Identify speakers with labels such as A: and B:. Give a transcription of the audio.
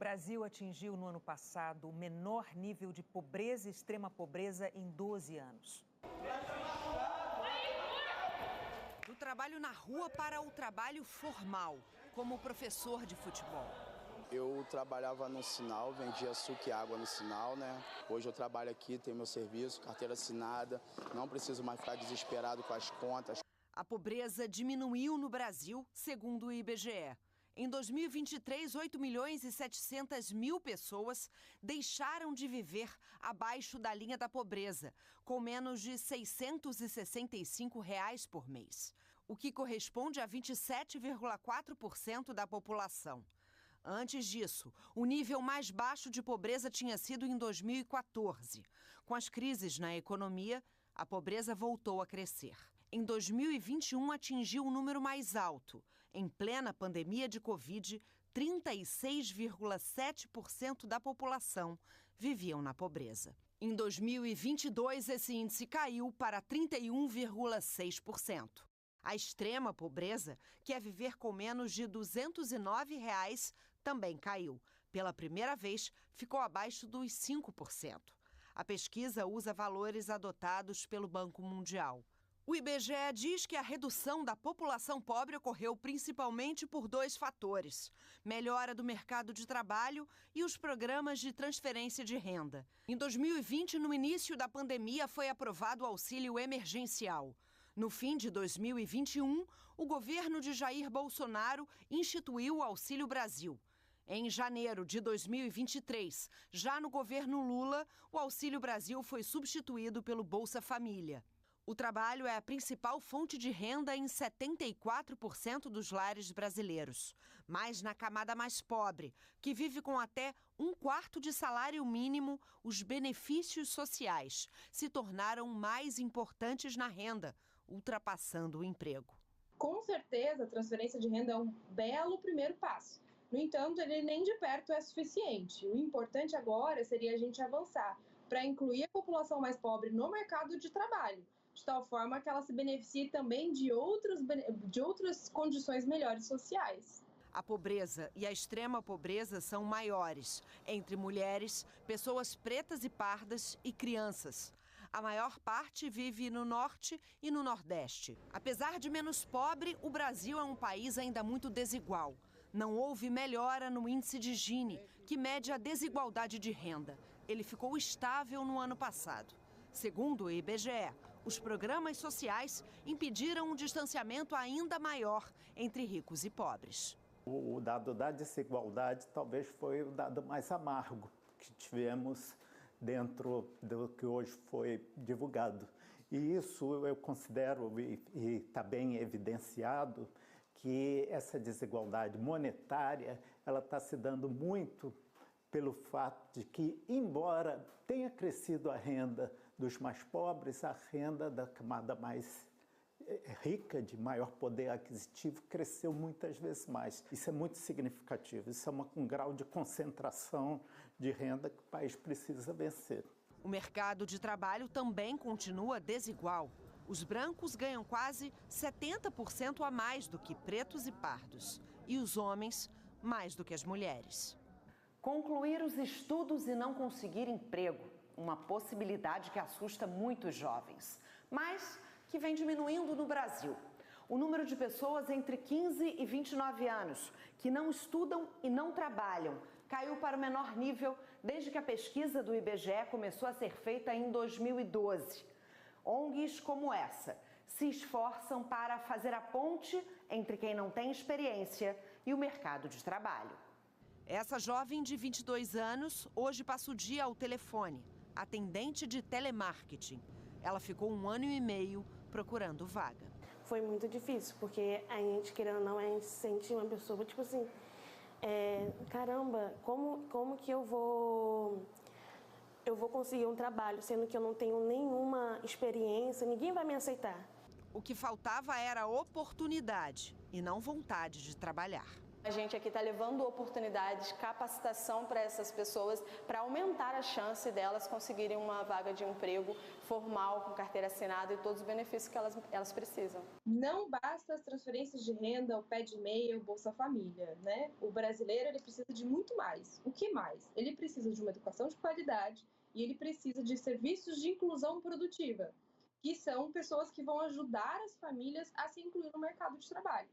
A: Brasil atingiu no ano passado o menor nível de pobreza e extrema pobreza em 12 anos.
B: Do trabalho na rua para o trabalho formal, como professor de futebol.
C: Eu trabalhava no sinal, vendia suco e água no sinal, né? Hoje eu trabalho aqui, tenho meu serviço, carteira assinada, não preciso mais ficar desesperado com as contas.
B: A pobreza diminuiu no Brasil, segundo o IBGE. Em 2023, 8.700.000 pessoas deixaram de viver abaixo da linha da pobreza, com menos de R$ 665 por mês, o que corresponde a 27,4% da população. Antes disso, o nível mais baixo de pobreza tinha sido em 2014. Com as crises na economia, a pobreza voltou a crescer. Em 2021, atingiu o número mais alto. Em plena pandemia de Covid, 36,7% da população viviam na pobreza. Em 2022, esse índice caiu para 31,6%. A extrema pobreza, que é viver com menos de R$ 209, também caiu. Pela primeira vez, ficou abaixo dos 5%. A pesquisa usa valores adotados pelo Banco Mundial. O IBGE diz que a redução da população pobre ocorreu principalmente por dois fatores: melhora do mercado de trabalho e os programas de transferência de renda. Em 2020, no início da pandemia, foi aprovado o auxílio emergencial. No fim de 2021, o governo de Jair Bolsonaro instituiu o Auxílio Brasil. Em janeiro de 2023, já no governo Lula, o Auxílio Brasil foi substituído pelo Bolsa Família. O trabalho é a principal fonte de renda em 74% dos lares brasileiros, mas na camada mais pobre, que vive com até 1/4 de salário mínimo, os benefícios sociais se tornaram mais importantes na renda, ultrapassando o emprego.
D: Com certeza, a transferência de renda é um belo primeiro passo. No entanto, ele nem de perto é suficiente. O importante agora seria a gente avançar para incluir a população mais pobre no mercado de trabalho, de tal forma que ela se beneficie também de outras condições melhores sociais.
B: A pobreza e a extrema pobreza são maiores entre mulheres, pessoas pretas e pardas e crianças. A maior parte vive no norte e no nordeste. Apesar de menos pobre, o Brasil é um país ainda muito desigual. Não houve melhora no índice de Gini, que mede a desigualdade de renda. Ele ficou estável no ano passado. Segundo o IBGE, os programas sociais impediram um distanciamento ainda maior entre ricos e pobres.
E: O dado da desigualdade talvez foi o dado mais amargo que tivemos dentro do que hoje foi divulgado. E isso eu considero, e está bem evidenciado, que essa desigualdade monetária ela está se dando muito pelo fato de que, embora tenha crescido a renda dos mais pobres, a renda da camada mais rica, de maior poder aquisitivo, cresceu muitas vezes mais. Isso é muito significativo, isso é um grau de concentração de renda que o país precisa vencer.
B: O mercado de trabalho também continua desigual. Os brancos ganham quase 70% a mais do que pretos e pardos. E os homens, mais do que as mulheres.
F: Concluir os estudos e não conseguir emprego. Uma possibilidade que assusta muitos jovens, mas que vem diminuindo no Brasil. O número de pessoas entre 15 e 29 anos que não estudam e não trabalham caiu para o menor nível desde que a pesquisa do IBGE começou a ser feita em 2012. ONGs como essa se esforçam para fazer a ponte entre quem não tem experiência e o mercado de trabalho.
B: Essa jovem de 22 anos hoje passa o dia ao telefone, atendente de telemarketing. Ela ficou 1 ano e meio procurando vaga.
G: Foi muito difícil, porque a gente, querendo ou não, a gente se sente uma pessoa, tipo assim, caramba, como que eu vou conseguir um trabalho, sendo que eu não tenho nenhuma experiência, ninguém vai me aceitar.
B: O que faltava era oportunidade e não vontade de trabalhar.
H: A gente aqui está levando oportunidades, capacitação para essas pessoas, para aumentar a chance delas conseguirem uma vaga de emprego formal, com carteira assinada e todos os benefícios que elas precisam.
D: Não basta as transferências de renda, o pé de meia, o Bolsa Família, né? O brasileiro ele precisa de muito mais. O que mais? Ele precisa de uma educação de qualidade e ele precisa de serviços de inclusão produtiva, que são pessoas que vão ajudar as famílias a se incluir no mercado de trabalho.